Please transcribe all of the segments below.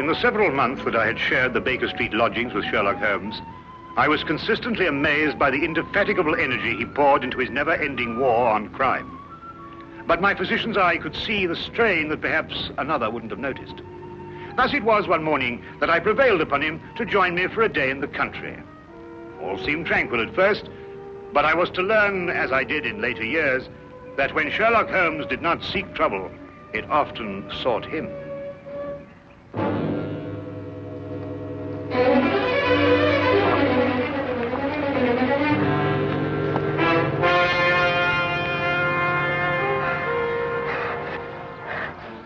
In the several months that I had shared the Baker Street lodgings with Sherlock Holmes, I was consistently amazed by the indefatigable energy he poured into his never-ending war on crime. But my physician's eye could see the strain that perhaps another wouldn't have noticed. Thus it was one morning that I prevailed upon him to join me for a day in the country. All seemed tranquil at first, but I was to learn, as I did in later years, that when Sherlock Holmes did not seek trouble, it often sought him.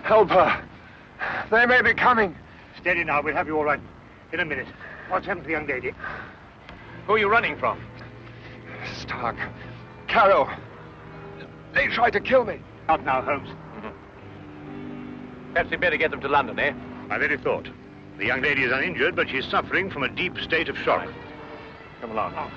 Help her. They may be coming. Steady now, we'll have you all right in a minute. What's happened to the young lady? Who are you running from? Stark. Carroll. They tried to kill me. Out now, Holmes. Perhaps we'd better get them to London, eh? My very thought. The young lady is uninjured, but she's suffering from a deep state of shock. Right. Come along. Oh.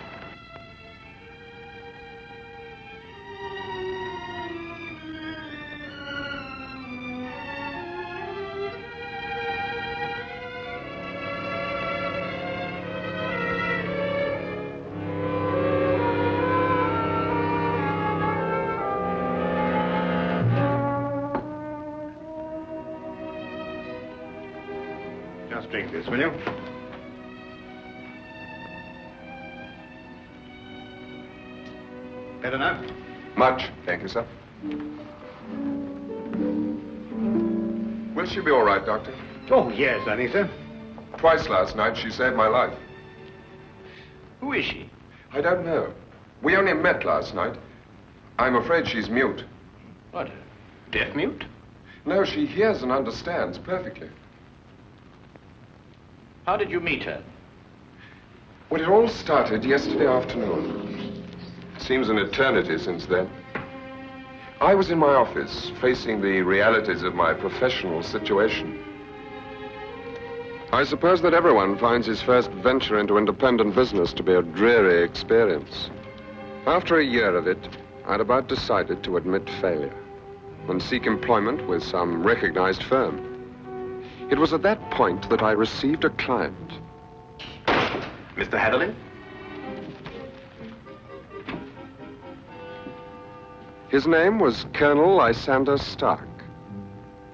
Just drink this, will you? Better now? Much, thank you, sir. Will she be all right, Doctor? Oh, yes, I think so. Twice last night she saved my life. Who is she? I don't know. We only met last night. I'm afraid she's mute. What, deaf mute? No, she hears and understands perfectly. How did you meet her? Well, it all started yesterday afternoon. Seems an eternity since then. I was in my office, facing the realities of my professional situation. I suppose that everyone finds his first venture into independent business to be a dreary experience. After a year of it, I'd about decided to admit failure and seek employment with some recognized firm. It was at that point that I received a client. Mr. Hatherley? His name was Colonel Lysander Stark.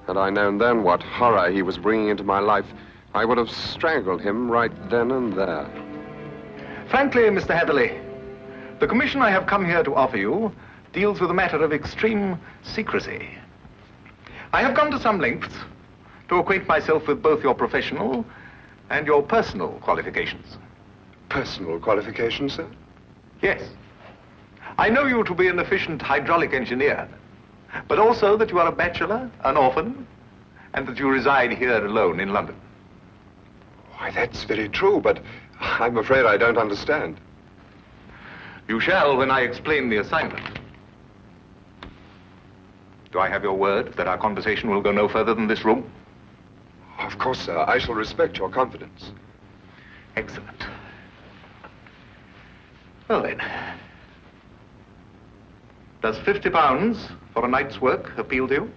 Had I known then what horror he was bringing into my life, I would have strangled him right then and there. Frankly, Mr. Hatherley, the commission I have come here to offer you deals with a matter of extreme secrecy. I have gone to some lengths to acquaint myself with both your professional and your personal qualifications. Personal qualifications, sir? Yes. I know you to be an efficient hydraulic engineer, but also that you are a bachelor, an orphan, and that you reside here alone in London. Why, that's very true, but I'm afraid I don't understand. You shall when I explain the assignment. Do I have your word that our conversation will go no further than this room? Of course, sir. I shall respect your confidence. Excellent. Well then, does £50 for a night's work appeal to you?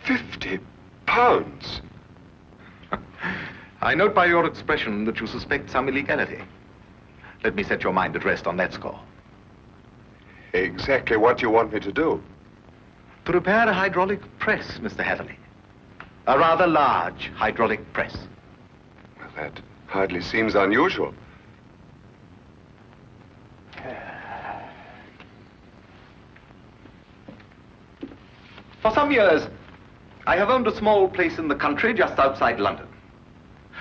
£50? I note by your expression that you suspect some illegality. Let me set your mind at rest on that score. Exactly what you want me to do? To repair a hydraulic press, Mr. Hatherley. A rather large hydraulic press. Well, that hardly seems unusual. For some years, I have owned a small place in the country just outside London.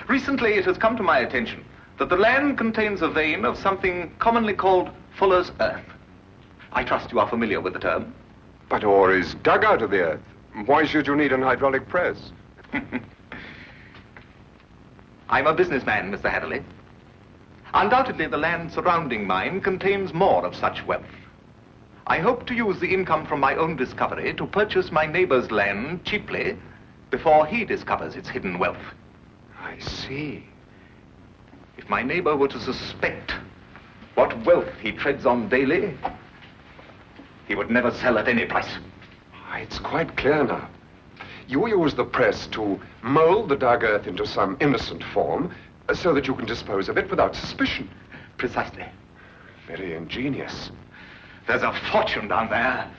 Recently, it has come to my attention that the land contains a vein of something commonly called fuller's earth. I trust you are familiar with the term. But ore is dug out of the earth. Why should you need an hydraulic press? I'm a businessman, Mr. Hatherley. Undoubtedly, the land surrounding mine contains more of such wealth. I hope to use the income from my own discovery to purchase my neighbor's land cheaply before he discovers its hidden wealth. I see. If my neighbor were to suspect what wealth he treads on daily, he would never sell at any price. It's quite clear now. You use the press to mold the dug earth into some innocent form so that you can dispose of it without suspicion. Precisely. Very ingenious. There's a fortune down there.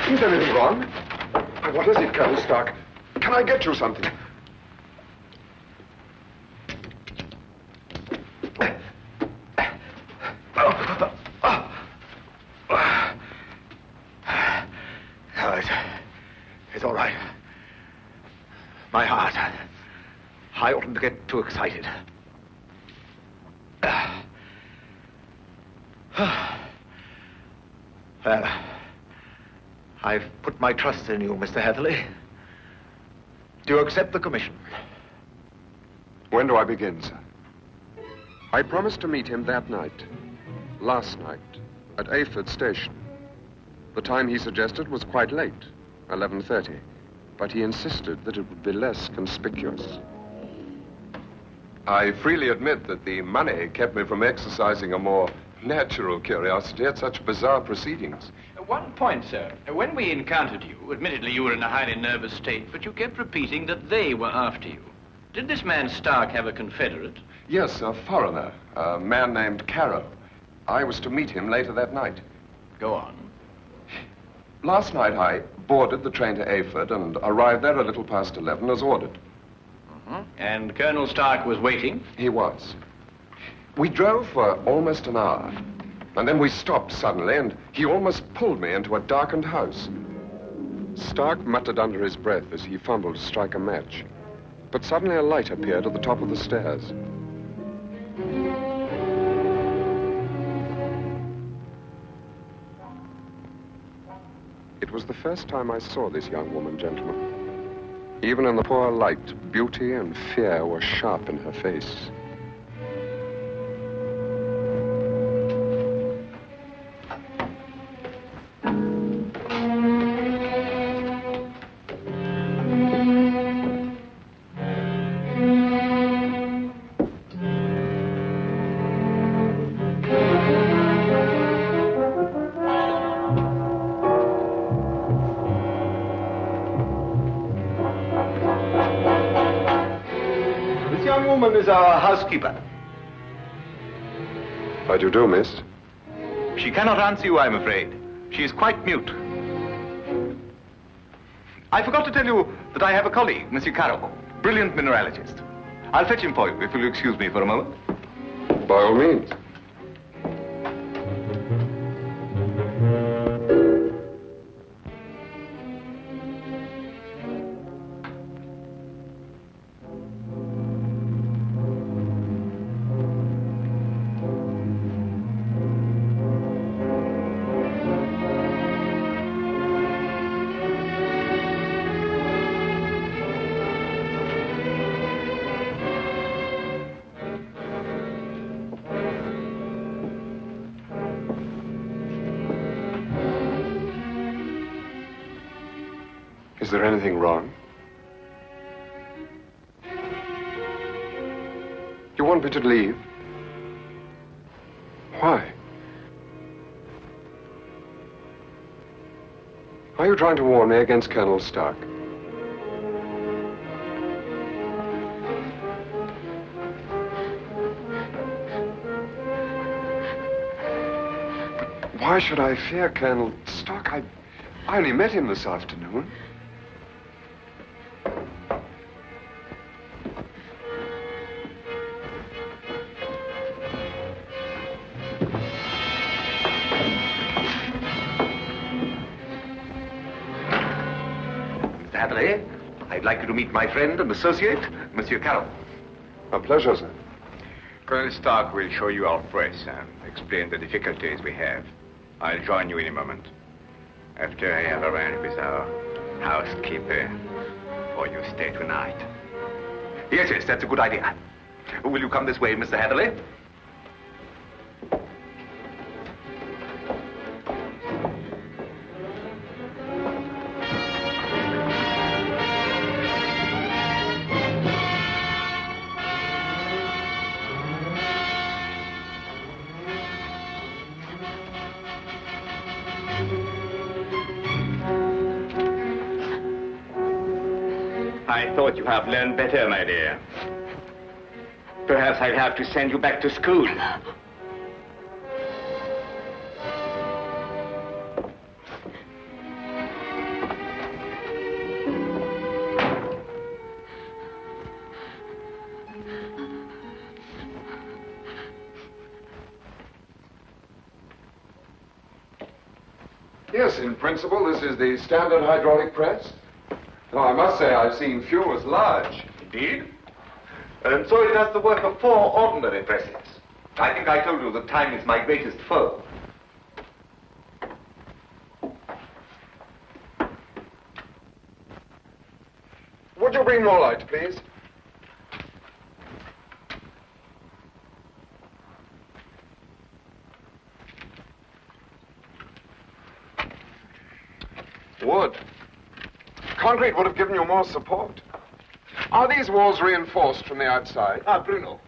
Is there anything wrong? What is it, Colonel Stark? Can I get you something? It's all right. My heart. I oughtn't to get too excited. Well, I've put my trust in you, Mr. Hatherley. Do you accept the commission? When do I begin, sir? I promised to meet him that night. Last night, at Ayford Station. The time he suggested was quite late, 11:30. But he insisted that it would be less conspicuous. I freely admit that the money kept me from exercising a more natural curiosity at such bizarre proceedings. One point, sir. When we encountered you, admittedly you were in a highly nervous state, but you kept repeating that they were after you. Did this man Stark have a confederate? Yes, a foreigner, a man named Carrow. I was to meet him later that night. Go on. Last night I boarded the train to Ayford and arrived there a little past 11 as ordered. And Colonel Stark was waiting? He was. We drove for almost an hour, and then we stopped suddenly, and he almost pulled me into a darkened house. Stark muttered under his breath as he fumbled to strike a match. But suddenly a light appeared at the top of the stairs. It was the first time I saw this young woman, gentlemen. Even in the poor light, beauty and fear were sharp in her face. Is our housekeeper. How do you do, miss? She cannot answer you, I'm afraid. She is quite mute. I forgot to tell you that I have a colleague, Monsieur Carrow, brilliant mineralogist. I'll fetch him for you, if you'll excuse me for a moment. By all means. Is there anything wrong? You want me to leave? Why? Are you trying to warn me against Colonel Stark? But why should I fear Colonel Stark? I only met him this afternoon. I'd like you to meet my friend and associate, Monsieur Carrow. A pleasure, sir. Colonel Stark will show you our press and explain the difficulties we have. I'll join you in a moment. After I have arranged with our housekeeper for your stay tonight. Yes, that's a good idea. Will you come this way, Mr. Hatherley? I thought you have learned better, my dear. Perhaps I'll have to send you back to school. Yes, in principle, this is the standard hydraulic press. Though I must say I've seen few as large. Indeed? And so it does the work of 4 ordinary presses. I think I told you that time is my greatest foe. Would you bring more light, please? Wood. Concrete would have given you more support. Are these walls reinforced from the outside? Ah, Bruno.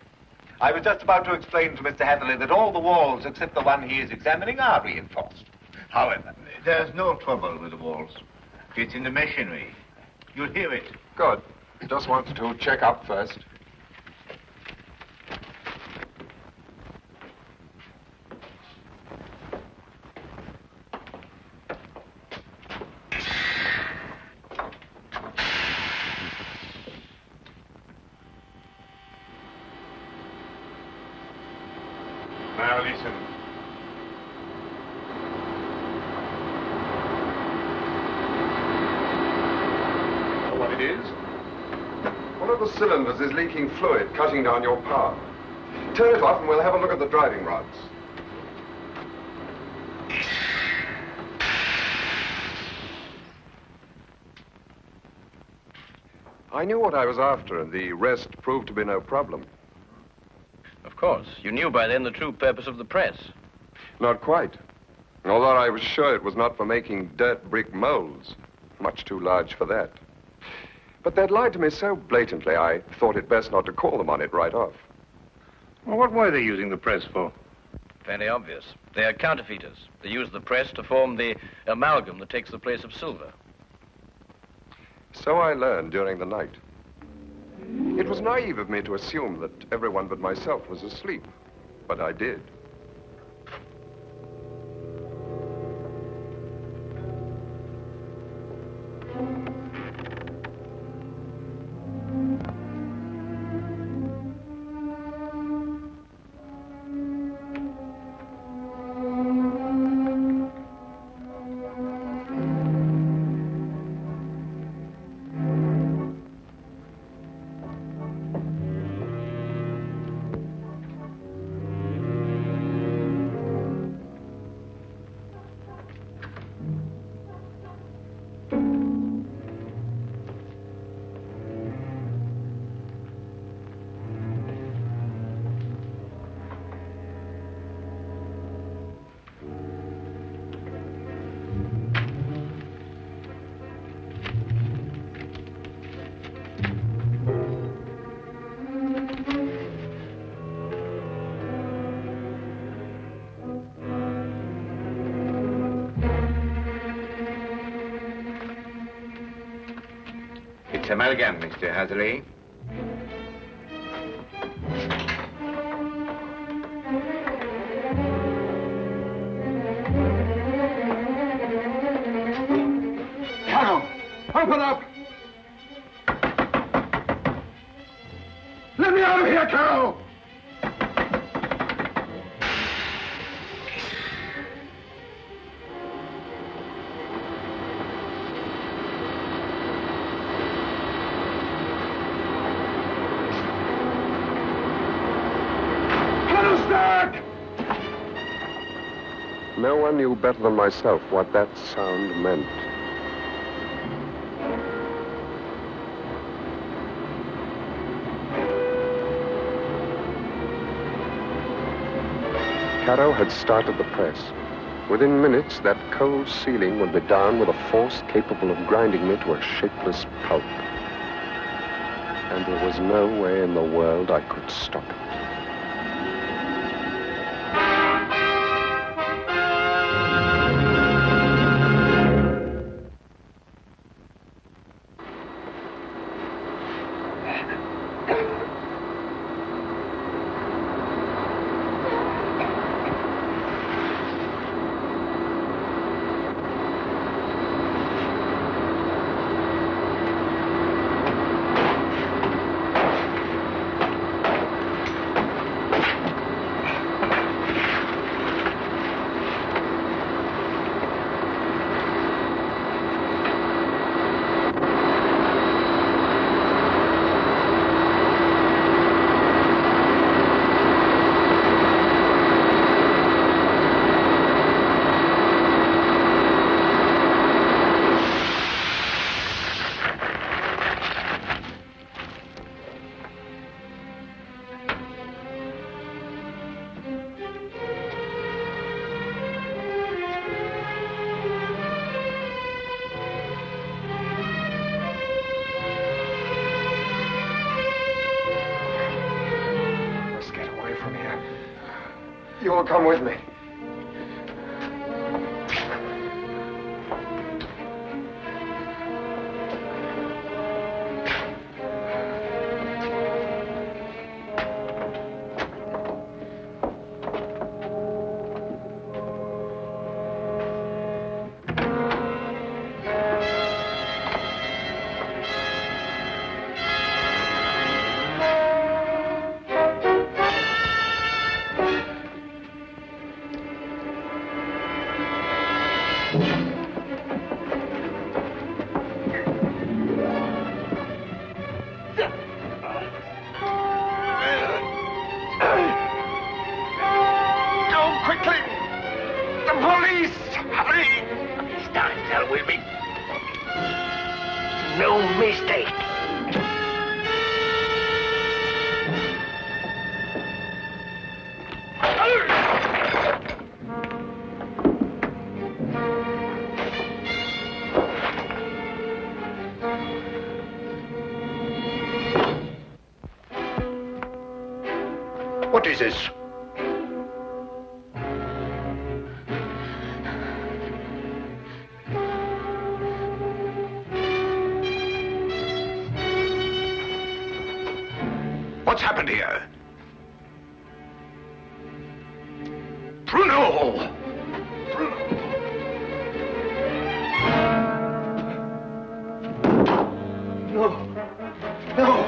I was just about to explain to Mr. Hatherley that all the walls except the one he is examining are reinforced. However, There's no trouble with the walls. It's in the machinery. You'll hear it. Good. Just wanted to check up first. Now listen. Know what it is? One of the cylinders is leaking fluid, cutting down your power. Turn it off and we'll have a look at the driving rods. I knew what I was after, and the rest proved to be no problem. Of course. You knew by then the true purpose of the press. Not quite. Although I was sure it was not for making dirt brick molds. Much too large for that. But they'd lied to me so blatantly, I thought it best not to call them on it right off. Well, what were they using the press for? Very obvious. They are counterfeiters. They use the press to form the amalgam that takes the place of silver. So I learned during the night. It was naive of me to assume that everyone but myself was asleep, but I did. Amalgam, Mr. Hatherley. Carol, open up! Let me out of here, Carol! No one knew better than myself what that sound meant. Caro had started the press. Within minutes, that cold ceiling would be down with a force capable of grinding me to a shapeless pulp. And there was no way in the world I could stop it. will come with me. What is this? What's happened here? Bruno! No. No.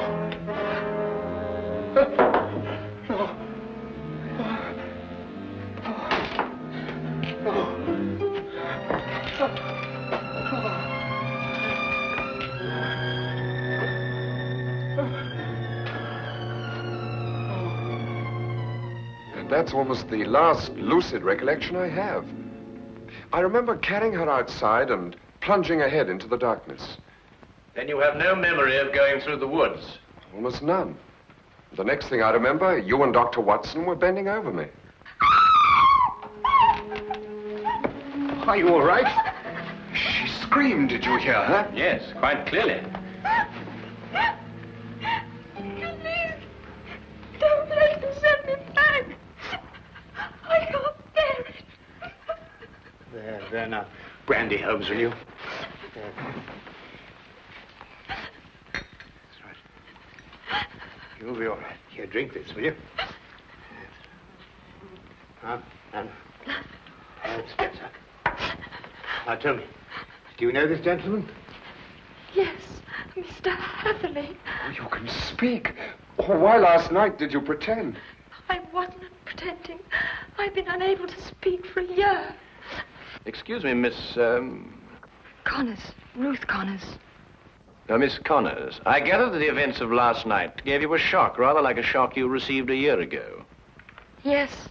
That's almost the last lucid recollection I have. I remember carrying her outside and plunging ahead into the darkness. Then you have no memory of going through the woods? Almost none. The next thing I remember, you and Dr. Watson were bending over me. Are you all right? She screamed. Did you hear her? Yes, quite clearly. Please, don't let them send me back. I can't bear it. There now. Brandy, Holmes, will you? That's right. You'll be all right. Here, drink this, will you? And Spencer. Now, tell me, do you know this gentleman? Yes, Mr. Hatherley. Oh, you can speak. Oh, why last night did you pretend? I wasn't pretending. I've been unable to speak for a year. Excuse me, Miss, Connors, Ruth Connors. Miss Connors. I gather that the events of last night gave you a shock, rather like a shock you received a year ago. Yes.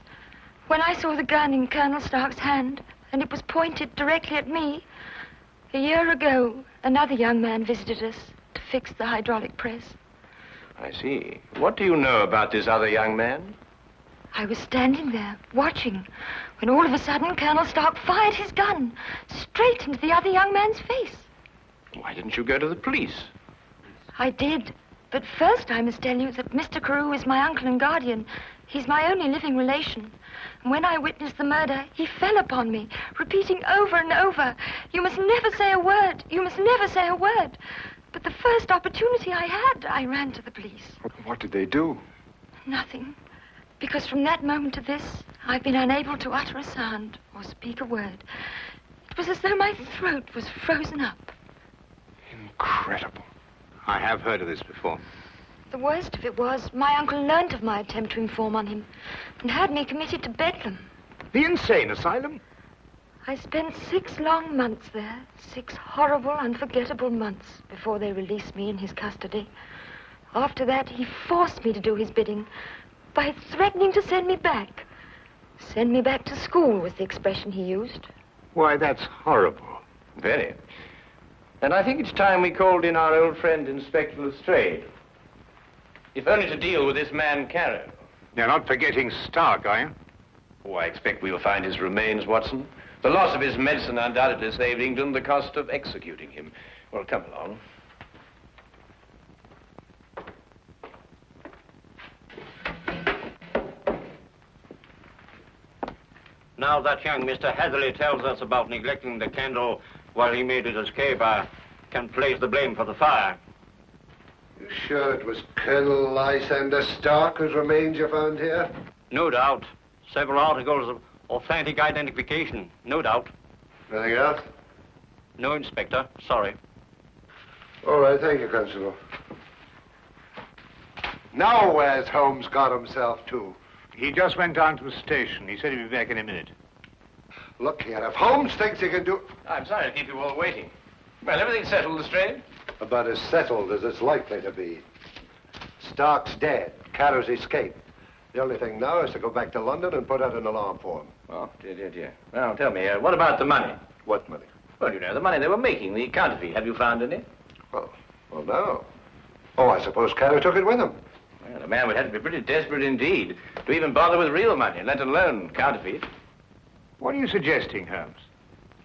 When I saw the gun in Colonel Stark's hand, and it was pointed directly at me, a year ago, another young man visited us to fix the hydraulic press. I see. What do you know about this other young man? I was standing there, watching, when all of a sudden Colonel Stark fired his gun straight into the other young man's face. Why didn't you go to the police? I did. But first I must tell you that Mr. Carew is my uncle and guardian. He's my only living relation. And when I witnessed the murder, he fell upon me, repeating over and over, "You must never say a word. You must never say a word." But the first opportunity I had, I ran to the police. What did they do? Nothing. Because from that moment to this, I've been unable to utter a sound or speak a word. It was as though my throat was frozen up. Incredible. I have heard of this before. The worst of it was, my uncle learned of my attempt to inform on him and had me committed to Bedlam. The insane asylum? I spent 6 long months there, 6 horrible, unforgettable months before they released me in his custody. After that, he forced me to do his bidding by threatening to send me back. Send me back to school was the expression he used. Why, that's horrible. Very. And I think it's time we called in our old friend, Inspector Lestrade. If only to deal with this man, Carew. You're not forgetting Stark, are you? Oh, I expect we'll find his remains, Watson. The loss of his medicine undoubtedly saved England the cost of executing him. Well, come along. Now that young Mr. Hatherley tells us about neglecting the candle while he made his escape, I can place the blame for the fire. You sure it was Colonel Lysander Stark whose remains you found here? No doubt. Several articles of authentic identification, no doubt. Anything else? No, Inspector. Sorry. All right, thank you, Constable. Now where's Holmes got himself to? He just went down to the station. He said he'd be back in a minute. Look here, if Holmes thinks he can do... I'm sorry to keep you all waiting. Well, everything's settled, Lestrade? About as settled as it's likely to be. Stark's dead. Carter's escaped. The only thing now is to go back to London and put out an alarm for him. Oh, dear. Well, tell me, what about the money? What money? Well, you know, the money they were making, the counterfeit. Have you found any? Well, no. Oh, I suppose Carter took it with him. Well, the man would have to be pretty desperate indeed to even bother with real money, let alone counterfeit. What are you suggesting, Holmes?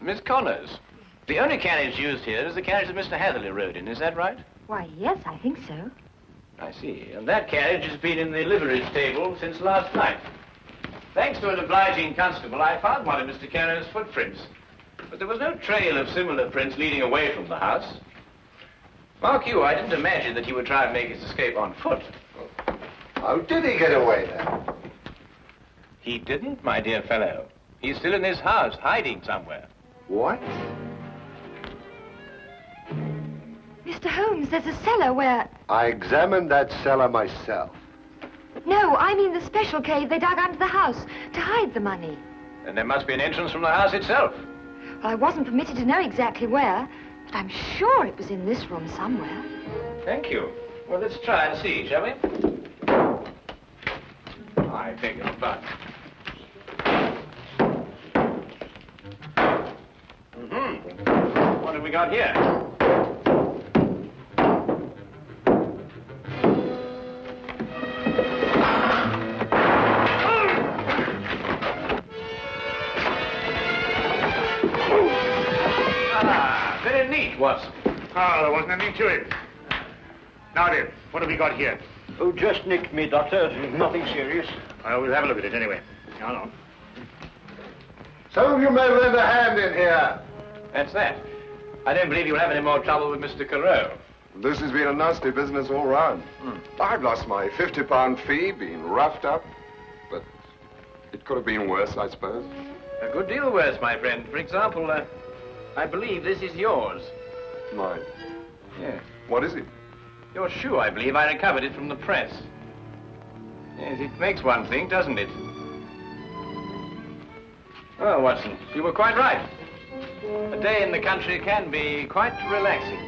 Miss Connors, the only carriage used here is the carriage that Mr. Hatherley rode in. Is that right? Why, yes, I think so. I see. And that carriage has been in the livery stable since last night. Thanks to an obliging constable, I found one of Mr. Carter's footprints. But there was no trail of similar prints leading away from the house. Mark you, I didn't imagine that he would try and make his escape on foot. How did he get away, then? He didn't, my dear fellow. He's still in this house, hiding somewhere. What? Mr. Holmes, there's a cellar where... I examined that cellar myself. No, I mean the special cave they dug under the house to hide the money. Then there must be an entrance from the house itself. Well, I wasn't permitted to know exactly where, but I'm sure it was in this room somewhere. Thank you. Well, let's try and see, shall we? I beg your pardon. What have we got here? Very neat, Watson. Oh, there wasn't anything to it. Now then, what have we got here? Oh, just nicked me, Doctor. Nothing serious. Well, we'll have a look at it anyway. Hold on. Some of you may lend a hand in here. That's that. I don't believe you'll have any more trouble with Mr. Carew. This has been a nasty business all round. I've lost my £50 fee, been roughed up, but it could have been worse, I suppose. A good deal worse, my friend. For example, I believe this is yours. Mine? Yes. What is it? Your shoe, I believe. I recovered it from the press. Yes, it makes one think, doesn't it? Well, Watson, you were quite right. A day in the country can be quite relaxing.